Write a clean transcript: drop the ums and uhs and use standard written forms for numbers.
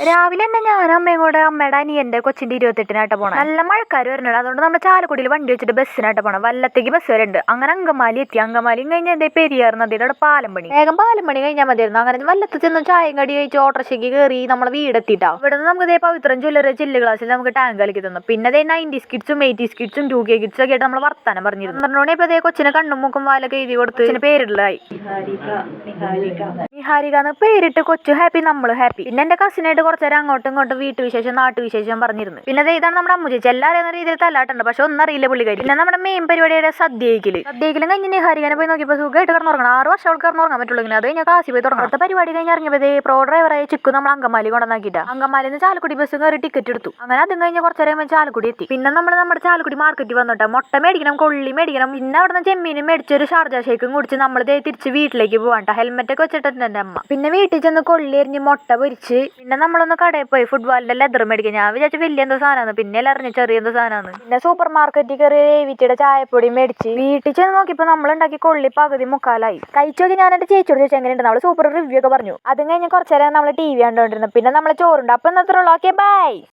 രാവിലെ തന്നെ ഞാനും അമ്മയും കൂടെ അമ്മയുടെ അനിയന്റെ കൊച്ചിന്റെ 28-നായിട്ട് പോണം. നല്ല മഴക്കാർ വരുന്നുണ്ട്. അതുകൊണ്ട് നമ്മൾ ചാലക്കുടിയിൽ വണ്ടി വെച്ചിട്ട് ബസ്സിനായിട്ട് പോണം. വല്ലത്തേക്ക് ബസ് വരുന്നുണ്ട്. അങ്ങനെ അങ്കമാലി എത്തി. അങ്കമാലിയും കഴിഞ്ഞാൽ എന്തേ പെരിയാർ നദിയുടെ അവിടെ പാലം പണി. വേഗം പാലം പണി കഴിഞ്ഞാൽ മതിയായിരുന്നു. അങ്ങനെ വല്ലത്ത് ചെന്ന് ചായയും കടി കഴിച്ച് ഓട്ടോറിക്ഷയ്ക്ക് കയറി നമ്മളെ വീടെത്തിട്ടാ. ഇവിടെ നിന്ന് നമുക്ക് ഇതേ പവിത്രം ജ്വല്ലറി ചില്ല് ഗ്ലാസ്സിൽ നമുക്ക് ടാങ്ക് കളിക്കി തന്നു. പിന്നെ അതേ 90s കിഡ്സും 80s കിഡ്സും 2K കിഡ്സും ഒക്കെ ആയിട്ട് നമ്മൾ വർത്താനം പറഞ്ഞിരുന്നു. പറഞ്ഞോണ്ട് ഇപ്പൊ അതേ കൊച്ചിനെ കണ്ണും മൂക്കും വാലൊക്കെ എഴുതി കൊടുത്ത് പേരിടലായി. നിഹാരിക എന്ന് പേരിട്ട് കൊച്ചു ഹാപ്പി, നമ്മൾ ഹാപ്പി. പിന്നെ എന്റെ കസിനായിട്ട് കുറച്ചേരം അങ്ങോട്ടും ഇങ്ങോട്ടും വീട്ടുവിശേഷം നാട്ടുവിശേഷം പറഞ്ഞിരുന്നു. പിന്നെ ഇതാണ് നമ്മുടെ അമ്മ ചേച്ചി. എല്ലാവരും എന്ന രീതിയിൽ തല്ലാട്ടുണ്ട്. പക്ഷെ ഒന്നും അറിയില്ല പുള്ളിക്കാരി. പിന്നെ നമ്മുടെ മെയിൻ പരിപാടിയുടെ സദ്യയിലും കഴിഞ്ഞ് നിഹാരികനെ പോയി നോക്കിയപ്പോൾ സുഖമായിട്ട് കിടന്നുറങ്ങണം. 6 വർഷം അവൾക്ക് കിടന്നുറങ്ങാൻ പറ്റുള്ളൂ. അത് കഴിഞ്ഞാൽ കാശി പോയി തുടങ്ങും. അടുത്ത പരിപാടി കഴിഞ്ഞ് ഇറങ്ങിയപ്പോൾ പ്രോ ഡ്രൈവറായ ചിക്കു നമ്മൾ അങ്കമാലി കൊണ്ടുവന്നാക്കിട്ടാ. അങ്കമാലിയിൽ നിന്ന് ചാലക്കുടി ബസ് കയറി ടിക്കറ്റ് എടുത്തു. അങ്ങനെ അതും കഴിഞ്ഞ് കുറച്ചേരം ചാലക്കുടി എത്തി. പിന്നെ നമ്മുടെ ചാലക്കുടി മാർക്കറ്റിൽ വന്നിട്ട് മുട്ട മേടിക്കണം, കൊള്ളി മേടിക്കണം. പിന്നെ അവിടെ നിന്ന് ചെമ്മീനും മേടിച്ചൊരു ഷാർജ ഷേക്കും കുടിച്ച് നമ്മൾ തിരിച്ച് വീട്ടിലേക്ക് പോവാണ്ട. ഹെൽമെറ്റ് ഒക്കെ വെച്ചിട്ടുണ്ട് എന്റെ അമ്മ. പിന്നെ വീട്ടിൽ ചെന്ന് കൊള്ളി എറിഞ്ഞ് മുട്ട പൊരിച്ച് പിന്നെ നമ്മളൊന്ന് കടയിൽ പോയി ഫുട്ബോളിന്റെ ലെതർ മേടിക്കാൻ. ഞാൻ വിചാരിച്ചു വലിയ എന്തോ സാധനമാണ്. പിന്നെ അറിഞ്ഞു ചെറിയ എന്തോ സാധനമാണ്. പിന്നെ സൂപ്പർ മാർക്കറ്റിൽ കയറി വീട്ടിയുടെ ചായപ്പൊടി മേടിച്ച് വീട്ടിൽ ചെന്ന് നോക്കിയപ്പോൾ നമ്മളുണ്ടാക്കി കൊള്ളി പകുതി മുക്കാലായി. കഴിച്ചു നോക്കി ഞാൻ എന്റെ ചേച്ചിയോട് ചോദിച്ചു എങ്ങനെയുണ്ട്. നമ്മൾ സൂപ്പർ റിവ്യൂ ഒക്കെ പറഞ്ഞു. അതും കഴിഞ്ഞ് കുറച്ചേരം നമ്മൾ TV കണ്ടുകൊണ്ടിരുന്നു. പിന്നെ നമ്മൾ ചോറുണ്ട്. അപ്പം ഇന്നത്ര ഉള്ളൂ. Okay bye.